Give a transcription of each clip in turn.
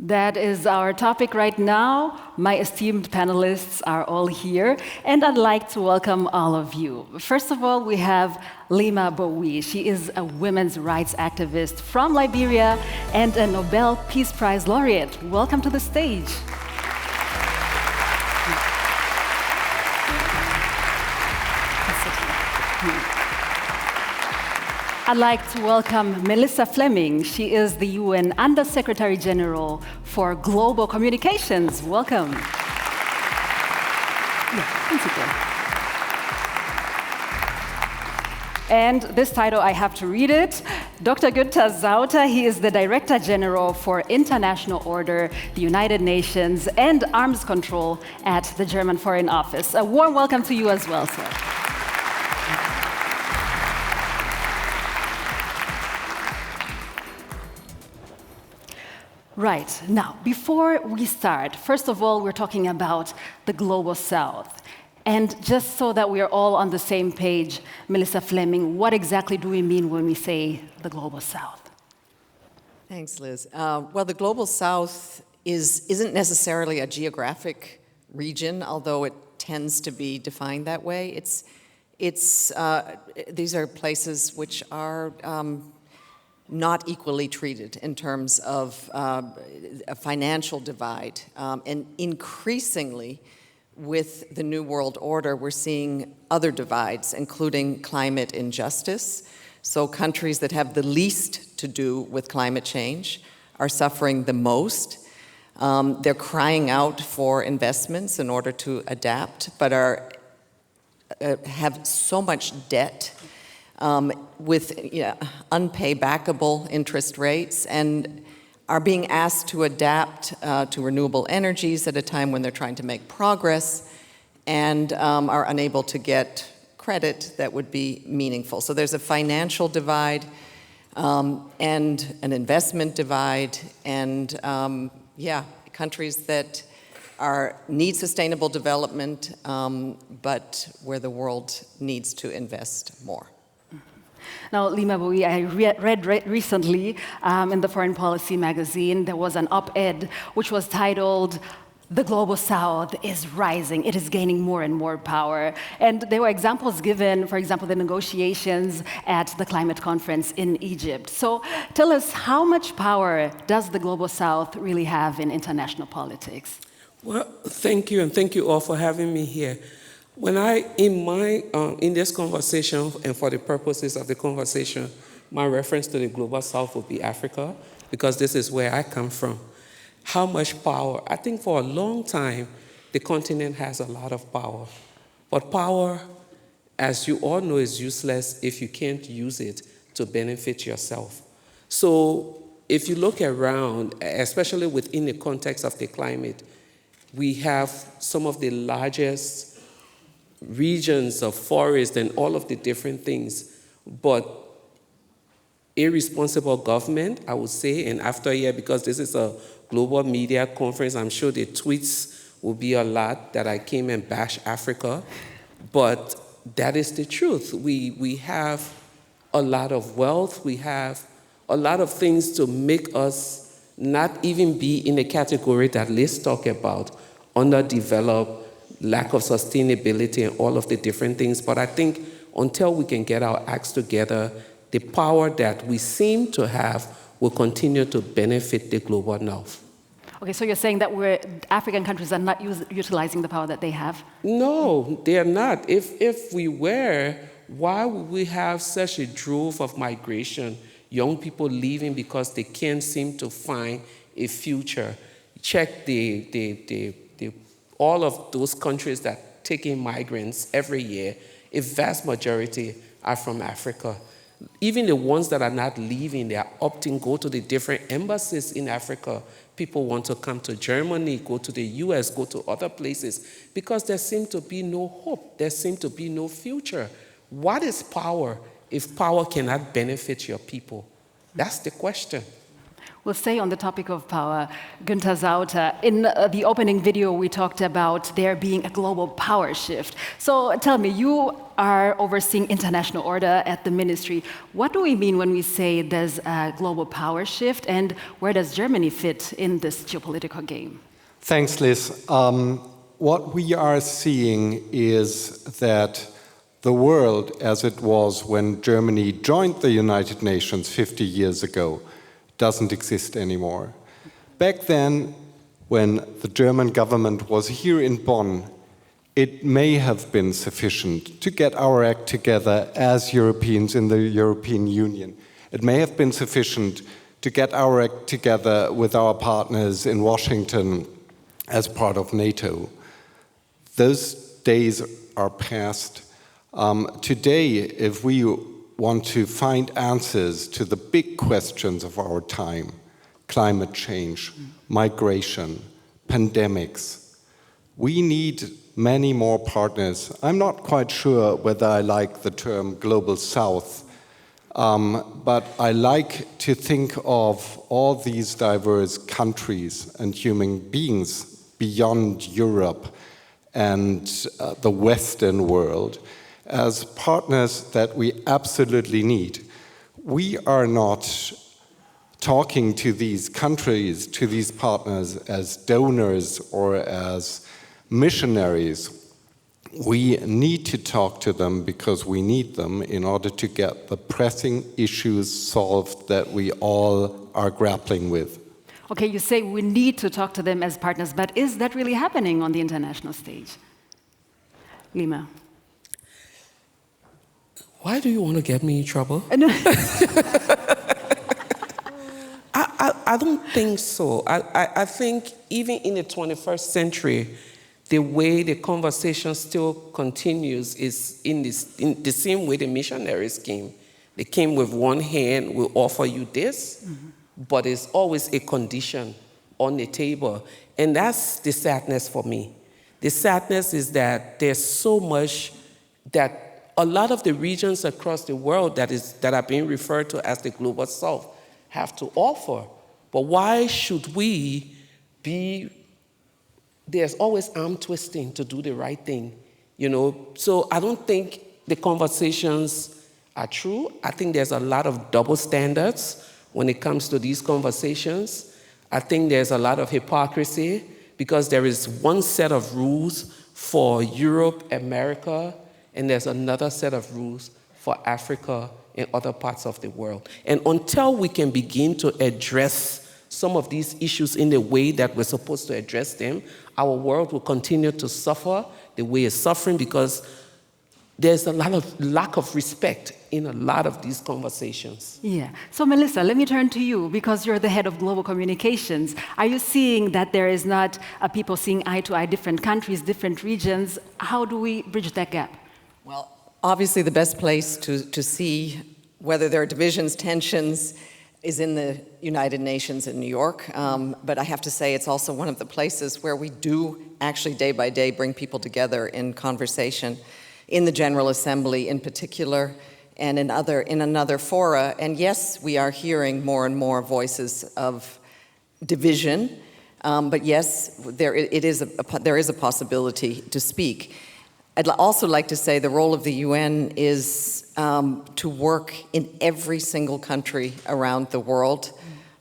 That is our topic right now. My esteemed panelists are all here, and I'd like to welcome all of you. First of all, we have Leymah Gbowee. She is a women's rights activist from Liberia and a Nobel Peace Prize laureate. Welcome to the stage. I'd like to welcome Melissa Fleming. She is the UN Under-Secretary General for Global Communications. Welcome. And this title, I have to read it. Dr. Günther Sauter, he is the Director General for International Order, the United Nations, and Arms Control at the German Foreign Office. A warm welcome to you as well, sir. Right, now, before we start, first of all, we're talking about the Global South. And just so that we are all on the same page, Melissa Fleming, what exactly do we mean when we say the Global South? Thanks, Liz. Well, the Global South isn't necessarily a geographic region, although it tends to be defined that way. These are places which are not equally treated in terms of a financial divide. And increasingly, with the New World Order, we're seeing other divides, including climate injustice. So countries that have the least to do with climate change are suffering the most. They're crying out for investments in order to adapt, but have so much debt with unpaybackable interest rates, and are being asked to adapt to renewable energies at a time when they're trying to make progress, and are unable to get credit that would be meaningful. So there's a financial divide and an investment divide, and countries that need sustainable development, but where the world needs to invest more. Now, Leymah Gbowee, I read recently in the Foreign Policy magazine, there was an op-ed which was titled, "The Global South is rising, it is gaining more and more power." And there were examples given, for example, the negotiations at the climate conference in Egypt. So tell us, how much power does the Global South really have in international politics? Well, thank you, and thank you all for having me here. When in this conversation, and for the purposes of the conversation, my reference to the Global South would be Africa, because this is where I come from. How much power? I think for a long time, the continent has a lot of power. But power, as you all know, is useless if you can't use it to benefit yourself. So if you look around, especially within the context of the climate, we have some of the largest regions of forest and all of the different things, but irresponsible government, I would say, and after a year, because this is a global media conference, I'm sure the tweets will be a lot that I came and bashed Africa, but that is the truth. We have a lot of wealth, we have a lot of things to make us not even be in the category that Liz talked about, underdeveloped, lack of sustainability, and all of the different things. But I think until we can get our acts together, the power that we seem to have will continue to benefit the global north. Okay, so you're saying that African countries are not utilizing the power that they have? No, they are not. If we were, why would we have such a drove of migration, young people leaving because they can't seem to find a future? Check all of those countries that take in migrants every year, a vast majority are from Africa. Even the ones that are not leaving, they are opting, go to the different embassies in Africa. People want to come to Germany, go to the US, go to other places, because there seems to be no hope. There seems to be no future. What is power if power cannot benefit your people? That's the question. We'll stay on the topic of power. Günther Sauter, in the opening video, we talked about there being a global power shift. So tell me, you are overseeing international order at the ministry. What do we mean when we say there's a global power shift, and where does Germany fit in this geopolitical game? Thanks, Liz. What we are seeing is that the world, as it was when Germany joined the United Nations 50 years ago, doesn't exist anymore. Back then, when the German government was here in Bonn, it may have been sufficient to get our act together as Europeans in the European Union. It may have been sufficient to get our act together with our partners in Washington as part of NATO. Those days are past. Today, if we want to find answers to the big questions of our time, climate change, migration, pandemics, we need many more partners. I'm not quite sure whether I like the term Global South, but I like to think of all these diverse countries and human beings beyond Europe and the Western world as partners that we absolutely need. We are not talking to these countries, to these partners as donors or as missionaries. We need to talk to them because we need them in order to get the pressing issues solved that we all are grappling with. Okay, you say we need to talk to them as partners, but is that really happening on the international stage? Leymah. Why do you want to get me in trouble? I don't think so. I think even in the 21st century, the way the conversation still continues is in the same way the missionaries came. They came with one hand, we'll offer you this, but it's always a condition on the table. And that's the sadness for me. The sadness is that there's so much that a lot of the regions across the world that are being referred to as the Global South have to offer. But why should we be, there's always arm twisting to do the right thing, you know? So I don't think the conversations are true. I think there's a lot of double standards when it comes to these conversations. I think there's a lot of hypocrisy because there is one set of rules for Europe, America, and there's another set of rules for Africa and other parts of the world. And until we can begin to address some of these issues in the way that we're supposed to address them, our world will continue to suffer the way it's suffering because there's a lot of lack of respect in a lot of these conversations. Yeah. So Melissa, let me turn to you because you're the head of global communications. Are you seeing that there is not people seeing eye to eye, different countries, different regions? How do we bridge that gap? Well, obviously the best place to see whether there are divisions, tensions, is in the United Nations in New York. But I have to say it's also one of the places where we do actually day by day bring people together in conversation, in the General Assembly in particular, and in another fora. And yes, we are hearing more and more voices of division, but yes, there is a possibility to speak. I'd also like to say the role of the UN is to work in every single country around the world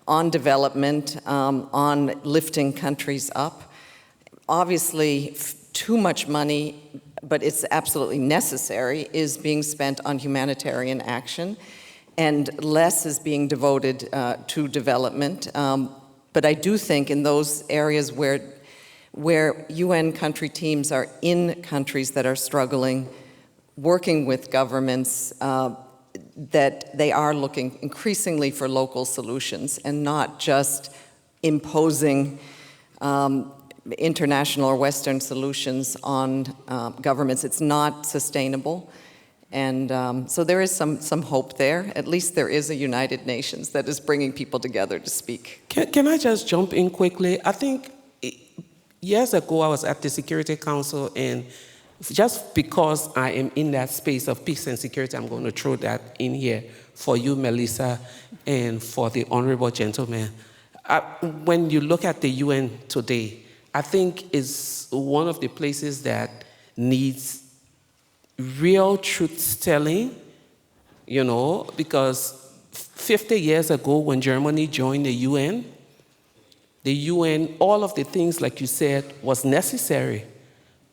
on development, on lifting countries up. Obviously, too much money, but it's absolutely necessary, is being spent on humanitarian action, and less is being devoted to development. But I do think in those areas where UN country teams are in countries that are struggling, working with governments, that they are looking increasingly for local solutions and not just imposing international or Western solutions on governments. It's not sustainable. And so there is some hope there. At least there is a United Nations that is bringing people together to speak. Can I just jump in quickly? I think years ago I was at the Security Council and Just because I am in that space of peace and security, I'm going to throw that in here for you, Melissa, and for the honorable gentleman. When you look at the UN today, I think is one of the places that needs real truth-telling, because 50 years ago when Germany joined the UN, all of the things, like you said, was necessary.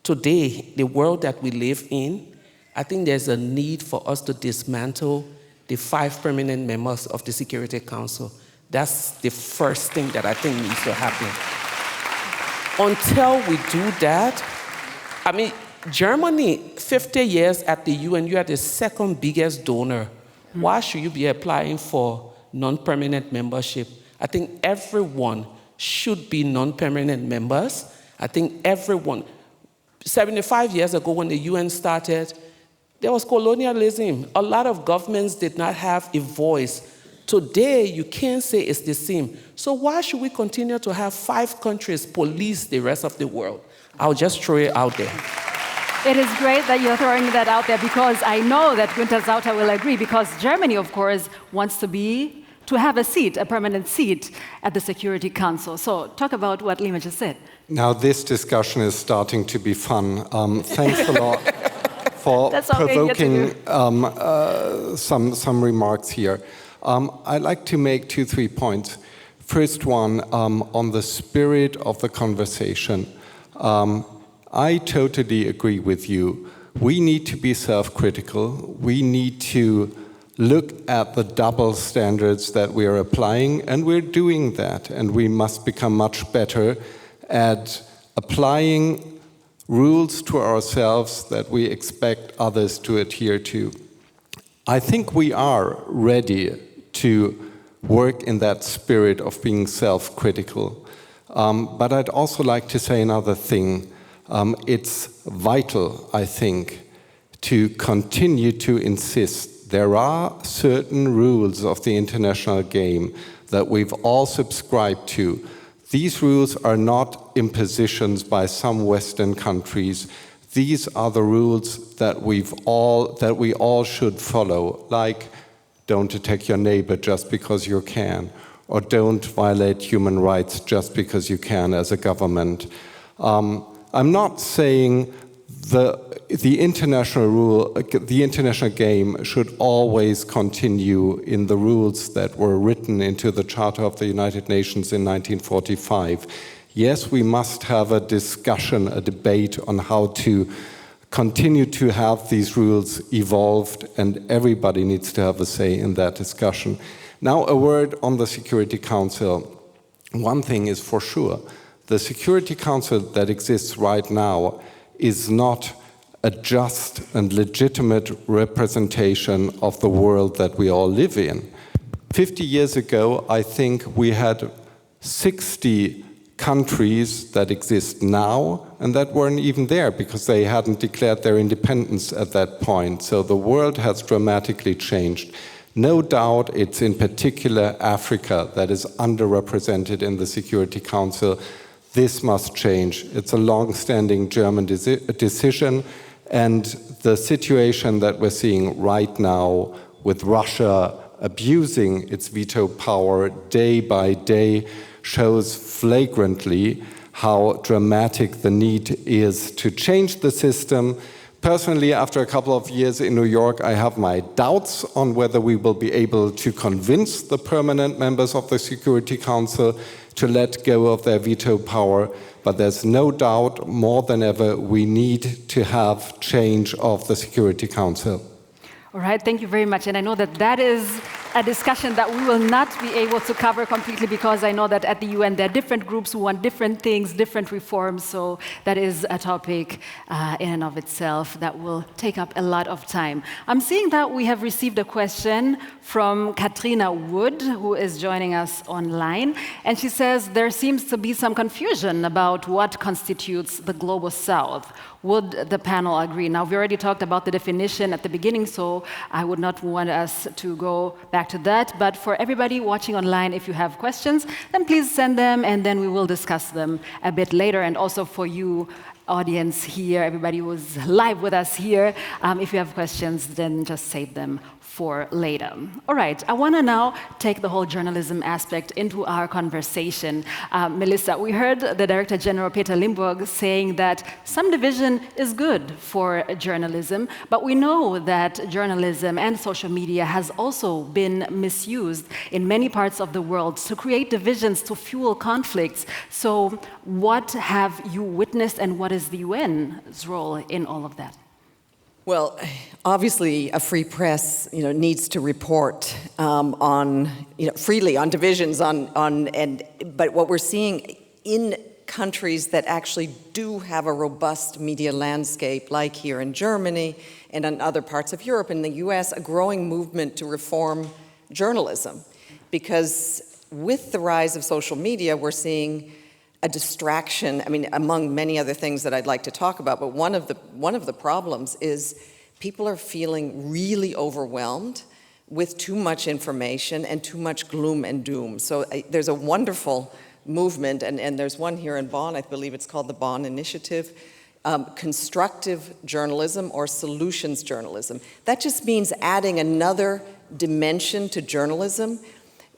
Today, the world that we live in, I think there's a need for us to dismantle the 5 permanent members of the Security Council. That's the first thing that I think needs to happen. Until we do that, Germany, 50 years at the UN, you are the second biggest donor. Why should you be applying for non-permanent membership? I think everyone should be non-permanent members. I think everyone. 75 years ago when the UN started, there was colonialism. A lot of governments did not have a voice. Today, you can't say it's the same. So why should we continue to have 5 countries police the rest of the world? I'll just throw it out there. It is great that you're throwing that out there, because I know that Günther Sauter will agree, because Germany, of course, wants to have a seat, a permanent seat at the Security Council. So talk about what Leymah just said. Now this discussion is starting to be fun. Thanks a lot for provoking some remarks here. I'd like to make 2-3 points. First one, on the spirit of the conversation. I totally agree with you. We need to be self-critical. We need to look at the double standards that we are applying, and we're doing that. And we must become much better at applying rules to ourselves that we expect others to adhere to. I think we are ready to work in that spirit of being self-critical. But I'd also like to say another thing. It's vital, I think, to continue to insist there are certain rules of the international game that we've all subscribed to. These rules are not impositions by some Western countries. These are the rules that we all should follow, like don't attack your neighbor just because you can, or don't violate human rights just because you can as a government. I'm not saying the international game should always continue in the rules that were written into the Charter of the United Nations in 1945. Yes, we must have a discussion, a debate on how to continue to have these rules evolved, and everybody needs to have a say in that discussion. Now, a word on the Security Council. One thing is for sure, the Security Council that exists right now is not a just and legitimate representation of the world that we all live in. 50 years ago, I think we had 60 countries that exist now, and that weren't even there because they hadn't declared their independence at that point. So the world has dramatically changed. No doubt it's in particular Africa that is underrepresented in the Security Council. This must change. It's a long-standing German decision, and the situation that we're seeing right now with Russia abusing its veto power day by day shows flagrantly how dramatic the need is to change the system. Personally, after a couple of years in New York, I have my doubts on whether we will be able to convince the permanent members of the Security Council to let go of their veto power, but there's no doubt more than ever we need to have change of the Security Council. All right, thank you very much. And I know that that is a discussion that we will not be able to cover completely, because I know that at the UN there are different groups who want different things, different reforms. So that is a topic in and of itself that will take up a lot of time. I'm seeing that we have received a question from Katrina Wood, who is joining us online. And she says there seems to be some confusion about what constitutes the Global South. Would the panel agree? Now, we already talked about the definition at the beginning, so I would not want us to go back to that. But for everybody watching online, if you have questions, then please send them, and then we will discuss them a bit later. And also for you audience here, everybody who's live with us here. If you have questions, then just save them for later. All right, I want to now take the whole journalism aspect into our conversation. Melissa, we heard the Director General Peter Limburg saying that some division is good for journalism, but we know that journalism and social media has also been misused in many parts of the world to create divisions, to fuel conflicts. So what have you witnessed, and what is the UN's role in all of that? Well, obviously, a free press, needs to report on, freely on divisions, but what we're seeing in countries that actually do have a robust media landscape, like here in Germany and in other parts of Europe and the US, a growing movement to reform journalism, because with the rise of social media, we're seeing a distraction, among many other things that I'd like to talk about, but one of the problems is people are feeling really overwhelmed with too much information and too much gloom and doom. So there's a wonderful movement, and there's one here in Bonn, I believe it's called the Bonn Initiative, constructive journalism or solutions journalism. That just means adding another dimension to journalism,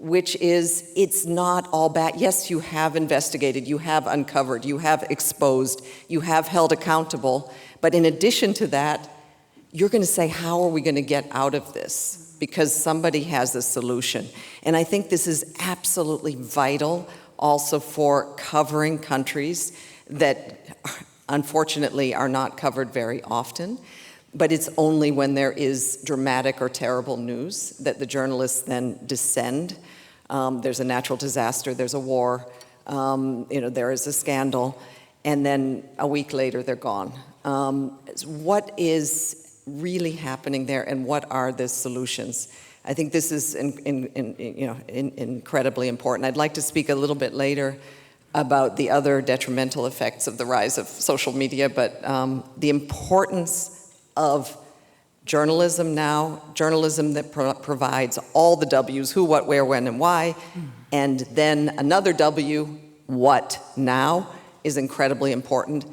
which is, it's not all bad. Yes, you have investigated, you have uncovered, you have exposed, you have held accountable, but in addition to that, you're going to say, how are we going to get out of this? Because somebody has a solution. And I think this is absolutely vital also for covering countries that unfortunately are not covered very often. But it's only when there is dramatic or terrible news that the journalists then descend. There's a natural disaster, there's a war, there is a scandal, and then a week later they're gone. What is really happening there, and what are the solutions? I think this is incredibly important. I'd like to speak a little bit later about the other detrimental effects of the rise of social media, but the importance of journalism now, journalism that provides all the W's, who, what, where, when, and why, and then another W, what now, is incredibly important.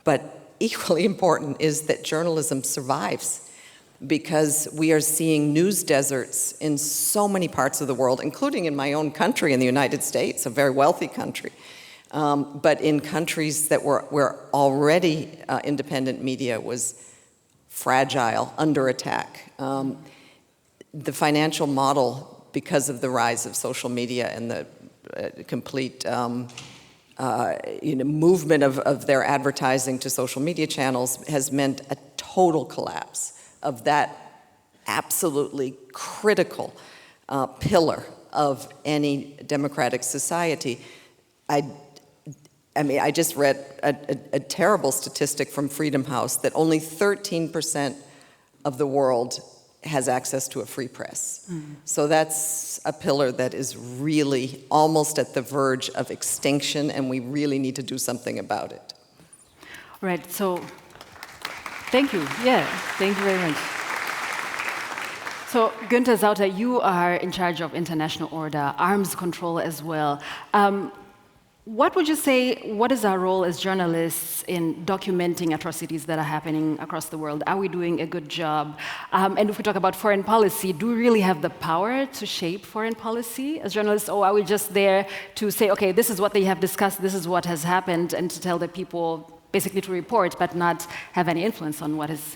But equally important is that journalism survives, because we are seeing news deserts in so many parts of the world, including in my own country, in the United States, a very wealthy country. But in countries that where already independent media was fragile, under attack. The financial model, because of the rise of social media and the complete movement of their advertising to social media channels, has meant a total collapse of that absolutely critical pillar of any democratic society. I just read a terrible statistic from Freedom House that only 13% of the world has access to a free press. So that's a pillar that is really almost at the verge of extinction, and we really need to do something about it. Right, so thank you. Yeah, thank you very much. So Günther Sauter, you are in charge of international order, arms control as well. What would you say, what is our role as journalists in documenting atrocities that are happening across the world? Are we doing a good job? And if we talk about foreign policy, do we really have the power to shape foreign policy as journalists, or are we just there to say, okay, this is what they have discussed, this is what has happened, and to tell the people basically to report, but not have any influence on what is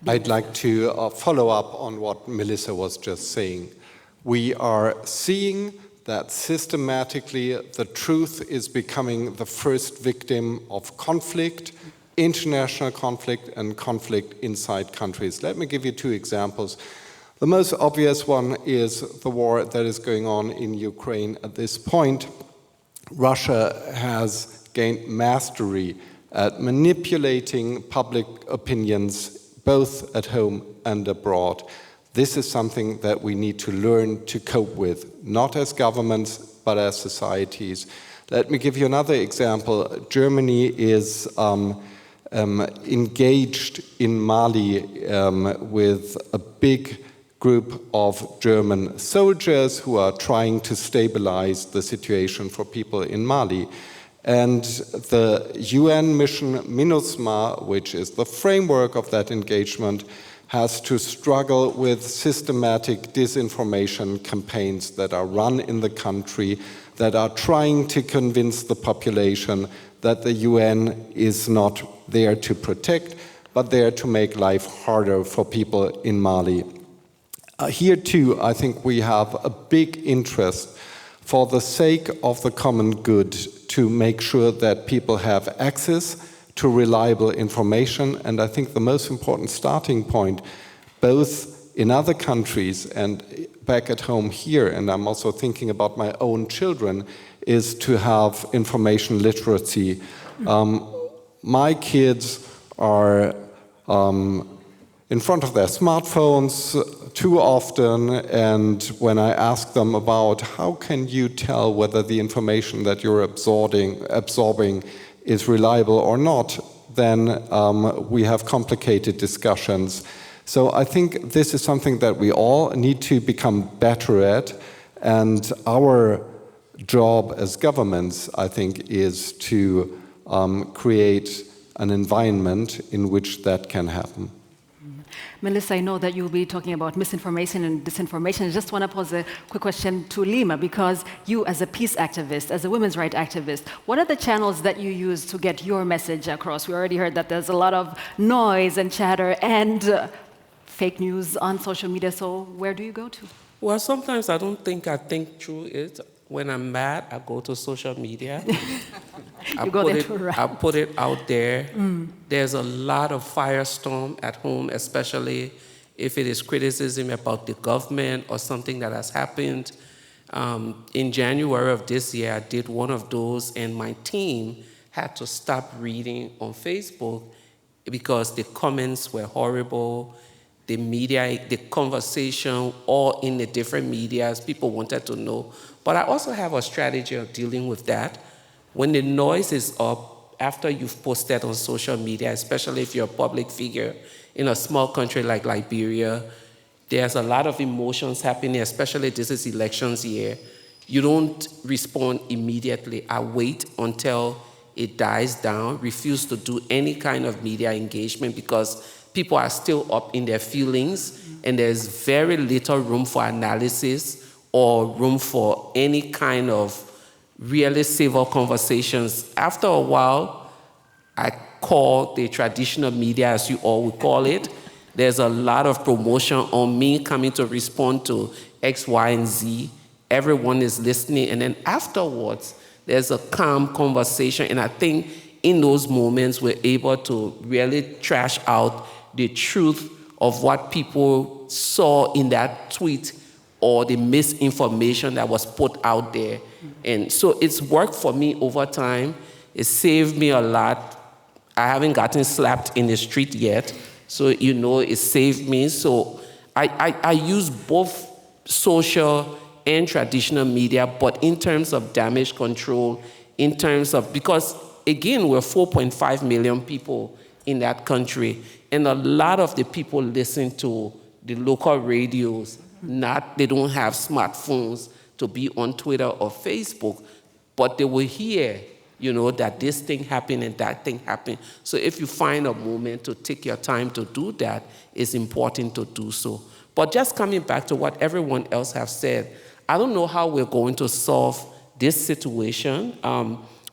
being I'd like to follow up on what Melissa was just saying. We are seeing that systematically the truth is becoming the first victim of conflict, international conflict, and conflict inside countries. Let me give you two examples. The most obvious one is the war that is going on in Ukraine at this point. Russia has gained mastery at manipulating public opinions both at home and abroad. This is something that we need to learn to cope with, not as governments, but as societies. Let me give you another example. Germany is engaged in Mali with a big group of German soldiers who are trying to stabilize the situation for people in Mali. And the UN mission MINUSMA, which is the framework of that engagement, has to struggle with systematic disinformation campaigns that are run in the country, that are trying to convince the population that the UN is not there to protect, but there to make life harder for people in Mali. Here too, I think we have a big interest for the sake of the common good to make sure that people have access to reliable information. And I think the most important starting point, both in other countries and back at home here, and I'm also thinking about my own children, is to have information literacy. My kids are in front of their smartphones too often, and when I ask them about how can you tell whether the information that you're absorbing is reliable or not, then we have complicated discussions. So I think this is something that we all need to become better at, and our job as governments, I think, is to create an environment in which that can happen. Melissa, I know that you'll be talking about misinformation and disinformation. I just want to pose a quick question to Leymah, because you, as a peace activist, as a women's rights activist, what are the channels that you use to get your message across? We already heard that there's a lot of noise and chatter and fake news on social media, so where do you go to? Well, sometimes I don't think I think through it. When I'm mad, I go to social media. I put it out there. There's a lot of firestorm at home, especially if it is criticism about the government or something that has happened. In January of this year, I did one of those, and my team had to stop reading on Facebook because the comments were horrible. The media, the conversation, all in the different medias, people wanted to know. But I also have a strategy of dealing with that. When the noise is up, after you've posted on social media, especially if you're a public figure in a small country like Liberia, there's a lot of emotions happening, especially this is elections year. You don't respond immediately. I wait until it dies down, refuse to do any kind of media engagement because people are still up in their feelings, and there's very little room for analysis or room for any kind of really civil conversations. After a while, I call the traditional media, as you all would call it. There's a lot of promotion on me coming to respond to X, Y, and Z. Everyone is listening, and then afterwards, there's a calm conversation, and I think in those moments, we're able to really trash out the truth of what people saw in that tweet or the misinformation that was put out there. And so it's worked for me over time. It saved me a lot. I haven't gotten slapped in the street yet, so you know it saved me. So I use both social and traditional media, but in terms of damage control, in terms of, because again, we're 4.5 million people in that country, and a lot of the people listen to the local radios. They don't have smartphones to be on Twitter or Facebook, but they will hear, that this thing happened and that thing happened. So if you find a moment to take your time to do that, it's important to do so. But just coming back to what everyone else has said, I don't know how we're going to solve this situation.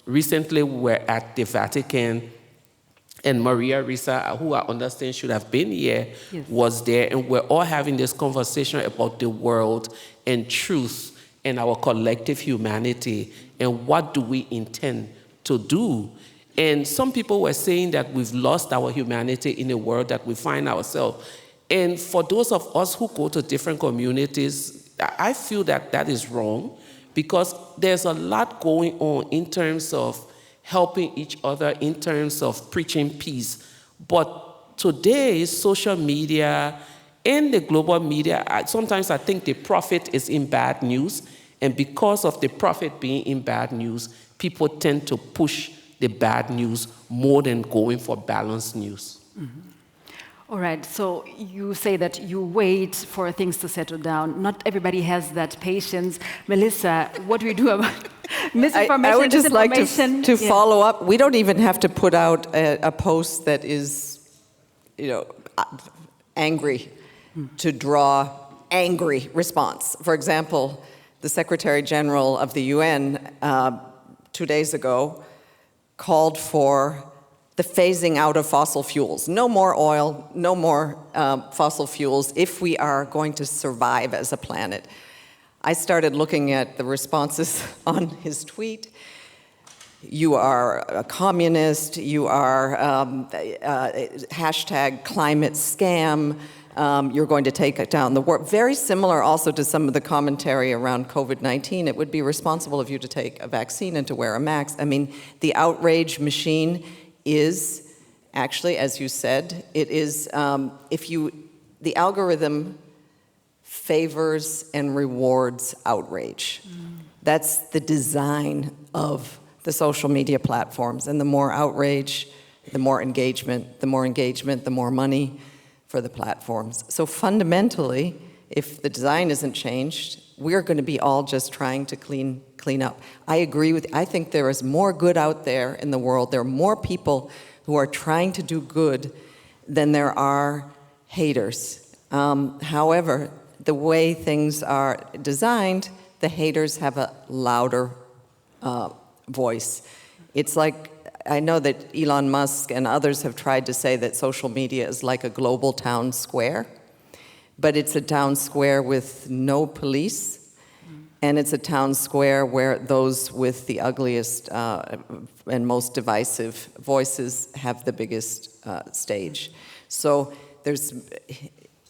Recently, we were at the Vatican, and Maria Risa, who I understand should have been here, yes, was there, and we're all having this conversation about the world and truth and our collective humanity, and what do we intend to do. And some people were saying that we've lost our humanity in the world that we find ourselves. And for those of us who go to different communities, I feel that that is wrong, because there's a lot going on in terms of helping each other, in terms of preaching peace. But today, social media and the global media, sometimes I think the profit is in bad news. And because of the profit being in bad news, people tend to push the bad news more than going for balanced news. Mm-hmm. All right, so you say that you wait for things to settle down. Not everybody has that patience. Melissa, what do we do about Misinformation, I would just like disinformation. to Yeah. follow up. We don't even have to put out a post that is, angry to draw angry response. For example, the Secretary General of the UN 2 days ago called for the phasing out of fossil fuels. No more oil, no more fossil fuels if we are going to survive as a planet. I started looking at the responses on his tweet. You are a communist, you are hashtag climate scam, you're going to take down the war. Very similar also to some of the commentary around COVID-19. It would be responsible of you to take a vaccine and to wear a mask. I mean, the outrage machine is actually, as you said, it is, the algorithm favors and rewards outrage. That's the design of the social media platforms. And the more outrage, the more engagement, the more money for the platforms. So fundamentally, if the design isn't changed, we're going to be all just trying to clean up. I agree with, I think there is more good out there in the world. There are more people who are trying to do good than there are haters. However, the way things are designed, the haters have a louder voice. It's like, I know that Elon Musk and others have tried to say that social media is like a global town square, but it's a town square with no police, and it's a town square where those with the ugliest and most divisive voices have the biggest stage. So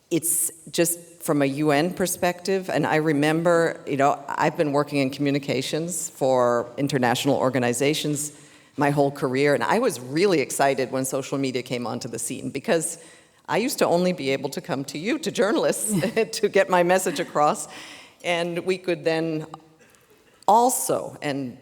it's just from a UN perspective, and I remember, I've been working in communications for international organizations my whole career, and I was really excited when social media came onto the scene, because I used to only be able to come to you, to journalists, to get my message across, and we could then also, and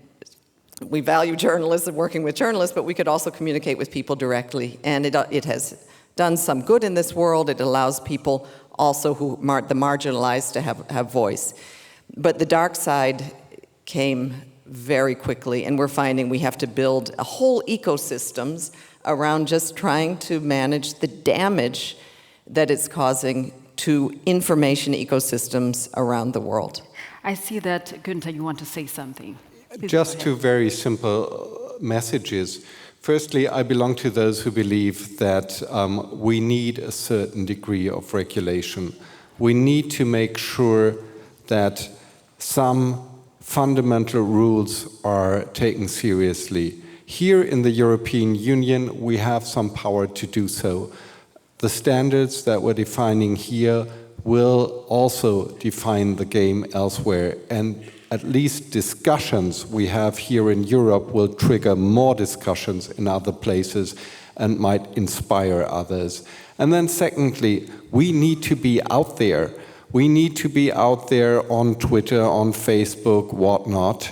we value journalism, working with journalists, but we could also communicate with people directly, and it has done some good in this world. It allows people also the marginalized to have voice. But the dark side came very quickly, and we're finding we have to build a whole ecosystems around just trying to manage the damage that it's causing to information ecosystems around the world. I see that, Günther, you want to say something. Please Just two very simple messages. Firstly, I belong to those who believe that we need a certain degree of regulation. We need to make sure that some fundamental rules are taken seriously. Here in the European Union, we have some power to do so. The standards that we're defining here will also define the game elsewhere, and at least discussions we have here in Europe will trigger more discussions in other places and might inspire others. And then secondly, we need to be out there. We need to be out there on Twitter, on Facebook, whatnot,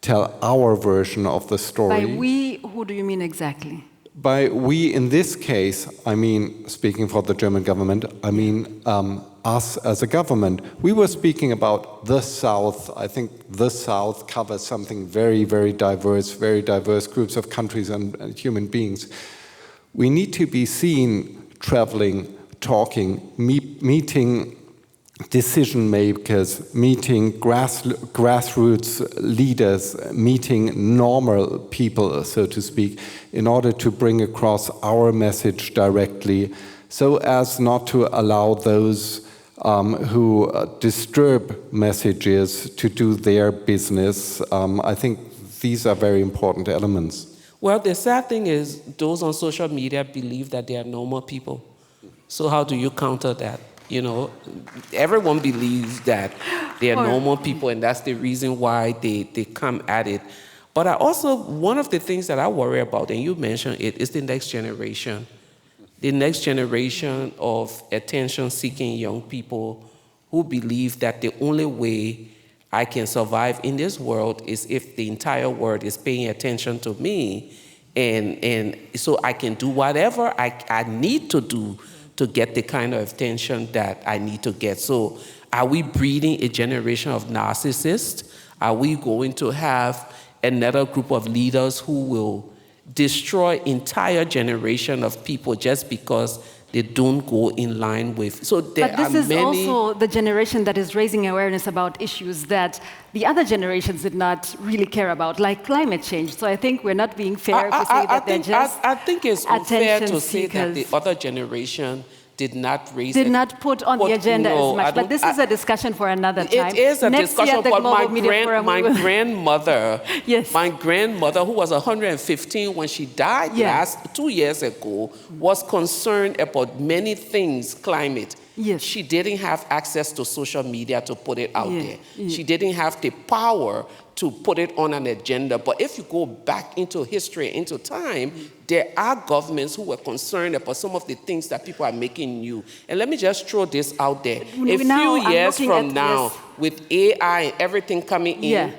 tell our version of the story. By we, who do you mean exactly? By we, in this case, I mean, speaking for the German government, I mean us as a government. We were speaking about the South. I think the South covers something very, very diverse groups of countries and human beings. We need to be seen traveling, talking, meeting decision makers, meeting grassroots leaders, meeting normal people, so to speak, in order to bring across our message directly, so as not to allow those who disturb messages to do their business. I think these are very important elements. Well, the sad thing is those on social media believe that they are normal people. So how do you counter that? Everyone believes that they are normal people, and that's the reason why they come at it. But one of the things that I worry about, and you mentioned it, is the next generation. The next generation of attention-seeking young people who believe that the only way I can survive in this world is if the entire world is paying attention to me, and so I can do whatever I need to do to get the kind of attention that I need to get. So are we breeding a generation of narcissists? Are we going to have another group of leaders who will destroy entire generation of people just because they don't go in line with? So there But this are is many. also the generation that is raising awareness about issues that the other generations did not really care about, like climate change. So I think we're not being fair to say that they're just I think it's unfair attention to say that the seekers. other generation did not raise Did it. not put on the agenda No, as much. But this is a discussion for another time. It is a Next year discussion, at the but Global Media Forum, my we will- grandmother, Yes. my grandmother, who was 115 when she died Yeah. 2 years ago, was concerned about many things, climate. Yes. She didn't have access to social media to put it out Yeah, there. yeah. She didn't have the power to put it on an agenda. But if you go back into history, into time, there are governments who were concerned about some of the things that people are making new. And let me just throw this out there. A Now, few I'm years looking from at now, this. with AI and everything coming in, Yeah.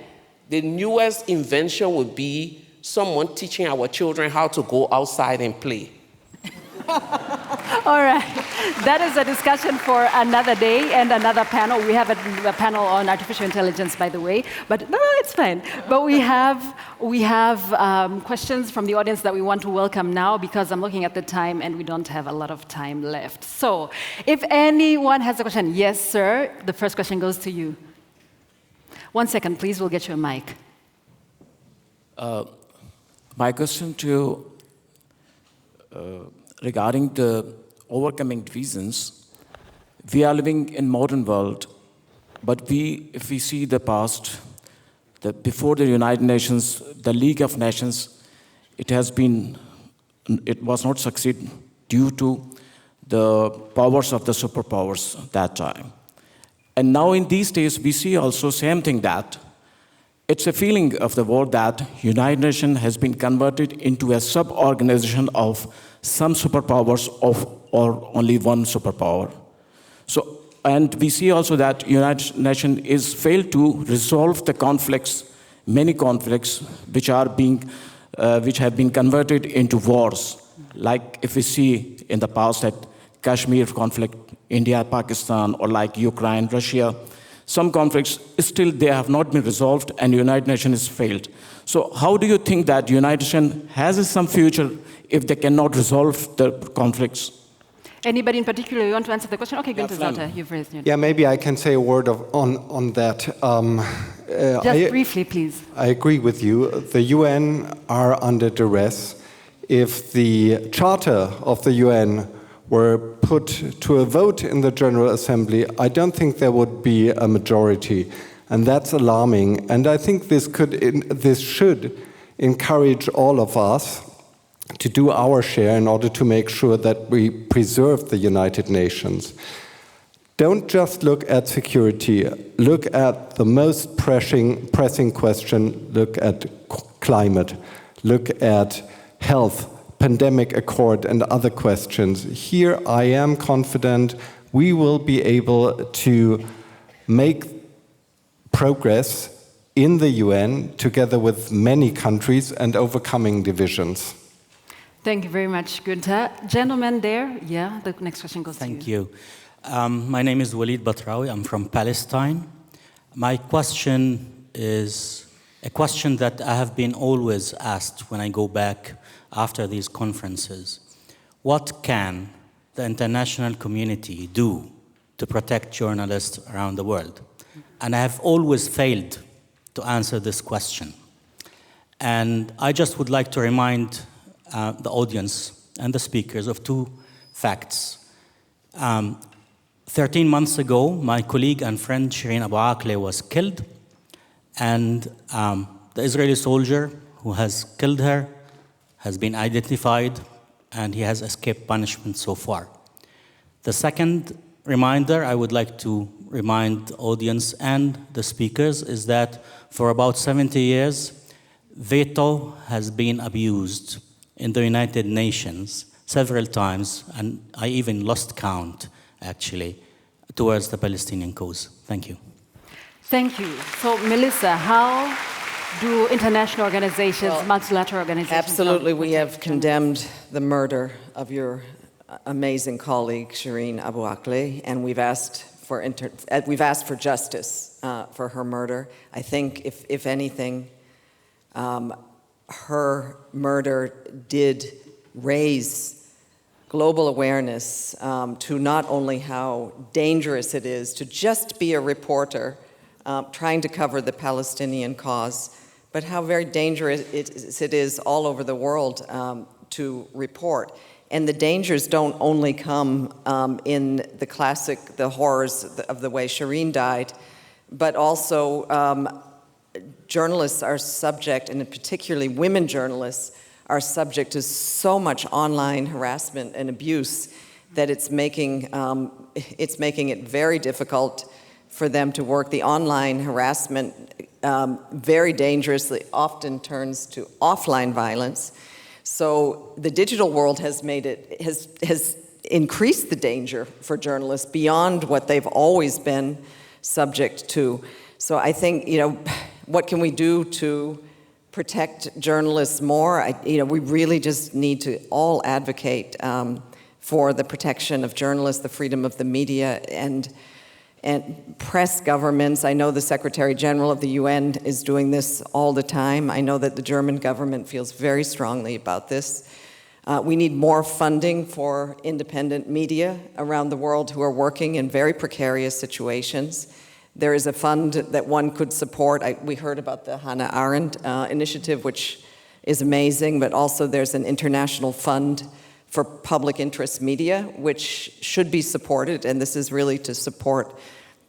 the newest invention would be someone teaching our children how to go outside and play. All right. That is a discussion for another day and another panel. We have a panel on artificial intelligence, by the way. But no, it's fine. But we have questions from the audience that we want to welcome now because I'm looking at the time and we don't have a lot of time left. So if anyone has a question, yes, sir. The first question goes to you. 1 second, please. We'll get you a mic. My question to you regarding the overcoming divisions, we are living in modern world, but if we see the past, before the United Nations, the League of Nations, it was not succeed due to the powers of the superpowers that time. And now in these days, we see also same thing that it's a feeling of the world that United Nations has been converted into a sub-organization of some superpowers or only one superpower. So, and we see also that United Nations is failed to resolve the conflicts, many conflicts which have been converted into wars. Like if we see in the past that Kashmir conflict, India, Pakistan, or like Ukraine, Russia, some conflicts still they have not been resolved and United Nations has failed. So how do you think that United Nations has some future if they cannot resolve the conflicts? Anybody in particular you want to answer the question? Okay, Günther Fleming. Sauter, you've raised your hand. Yeah, maybe I can say a word on that. Just briefly, please. I agree with you. The UN are under duress. If the charter of the UN were put to a vote in the General Assembly, I don't think there would be a majority. And that's alarming. And I think this should encourage all of us to do our share in order to make sure that we preserve the United Nations. Don't just look at security. Look at the most pressing question. Look at climate. Look at health, pandemic accord, and other questions. Here, I am confident we will be able to make progress in the UN together with many countries and overcoming divisions. Thank you very much, Günther. Gentleman there, yeah, the next question goes to you. Thank you. My name is Walid Batrawi. I'm from Palestine. My question is a question that I have been always asked when I go back after these conferences. What can the international community do to protect journalists around the world? And I have always failed to answer this question. And I just would like to remind the audience and the speakers of two facts. 13 months ago, my colleague and friend Shireen Abu Akleh was killed, and the Israeli soldier who has killed her has been identified, and he has escaped punishment so far. The second reminder I would like to remind the audience and the speakers is that for about 70 years, veto has been abused in the United Nations several times, and I even lost count, actually, towards the Palestinian cause. Thank you. Thank you. So, Melissa, how do international organizations, multilateral organizations... Absolutely, we have condemned the murder of your amazing colleague, Shireen Abu Akleh, and we've asked we've asked for justice for her murder. I think, if anything, her murder did raise global awareness to not only how dangerous it is to just be a reporter trying to cover the Palestinian cause, but how very dangerous it is all over the world to report. And the dangers don't only come in the horrors of the way Shireen died, but also journalists are subject, and particularly women journalists, are subject to so much online harassment and abuse that it's making it very difficult for them to work. The online harassment very dangerously often turns to offline violence. So the digital world has increased the danger for journalists beyond what they've always been subject to. So I think, what can we do to protect journalists more? We really just need to all advocate for the protection of journalists, the freedom of the media, and press governments. I know the Secretary General of the UN is doing this all the time. I know that the German government feels very strongly about this. We need more funding for independent media around the world who are working in very precarious situations. There is a fund that one could support. We heard about the Hannah Arendt initiative, which is amazing, but also there's an international fund for public interest media, which should be supported, and this is really to support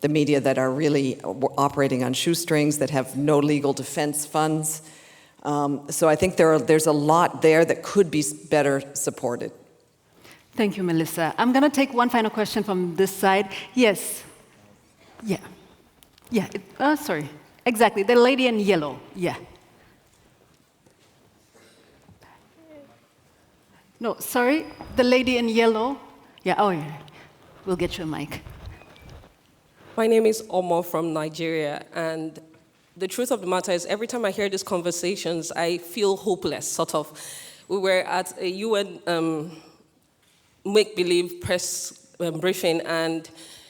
the media that are really operating on shoestrings, that have no legal defense funds. So I think there's a lot there that could be better supported. Thank you, Melissa. I'm going to take one final question from this side. Yes. Yeah. Yeah. Sorry. Exactly. The lady in yellow. Yeah. No, sorry. The lady in yellow. Yeah. Oh, yeah. We'll get you a mic. My name is Omo from Nigeria, and the truth of the matter is every time I hear these conversations, I feel hopeless, sort of. We were at a UN make-believe press briefing, and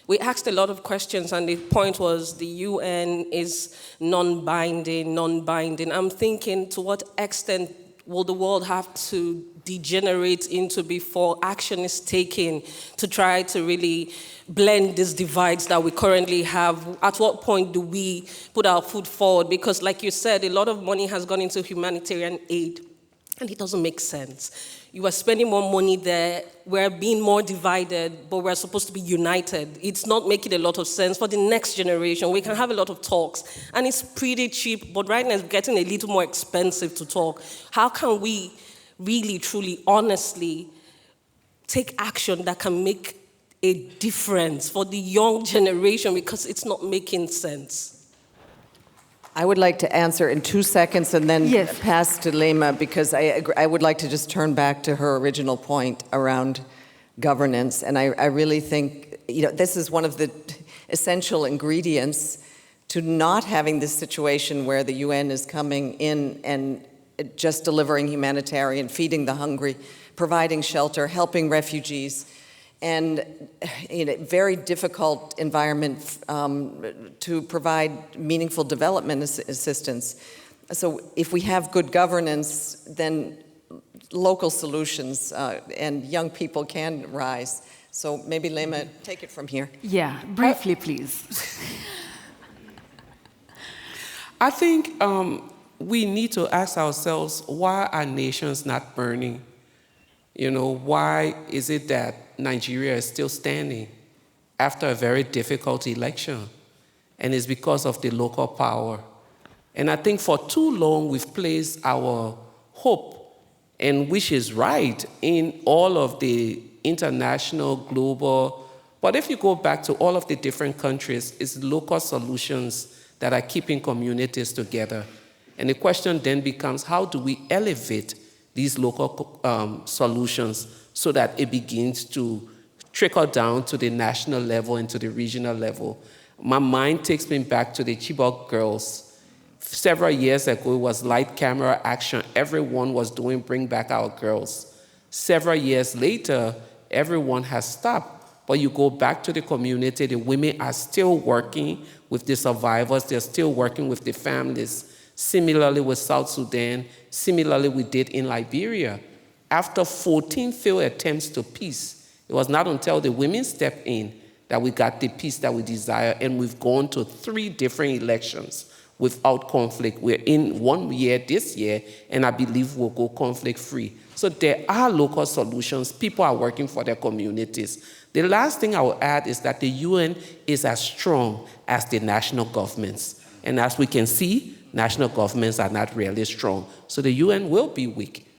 we asked a lot of questions, and the point was the UN is non-binding. I'm thinking, to what extent will the world have to degenerate into before action is taken to try to really blend these divides that we currently have? At what point do we put our foot forward? Because like you said, a lot of money has gone into humanitarian aid, and it doesn't make sense. You are spending more money there, we're being more divided, but we're supposed to be united. It's not making a lot of sense for the next generation. We can have a lot of talks, and it's pretty cheap, but right now it's getting a little more expensive to talk. How can we really, truly, honestly take action that can make a difference for the young generation, because it's not making sense? I would like to answer in 2 seconds and then Yes. pass to Leymah, because I would like to just turn back to her original point around governance. And I really think, this is one of the essential ingredients to not having this situation where the UN is coming in and just delivering humanitarian, feeding the hungry, providing shelter, helping refugees, and in a very difficult environment to provide meaningful development assistance. So if we have good governance, then local solutions and young people can rise. So maybe Leymah, take it from here. Yeah, briefly, please. I think we need to ask ourselves, why are nations not burning? Why is it that Nigeria is still standing after a very difficult election? And it's because of the local power. And I think for too long we've placed our hope, and which is right, in all of the international, global, but if you go back to all of the different countries, it's local solutions that are keeping communities together. And the question then becomes, how do we elevate these local solutions so that it begins to trickle down to the national level and to the regional level? My mind takes me back to the Chibok girls. Several years ago, it was light camera action. Everyone was doing Bring Back Our Girls. Several years later, everyone has stopped. But you go back to the community, the women are still working with the survivors, they're still working with the families. Similarly with South Sudan, similarly we did in Liberia. After 14 failed attempts to peace, it was not until the women stepped in that we got the peace that we desire, and we've gone to 3 different elections without conflict. We're in 1 year this year, and I believe we'll go conflict-free. So there are local solutions. People are working for their communities. The last thing I will add is that the UN is as strong as the national governments. And as we can see, national governments are not really strong. So the UN will be weak.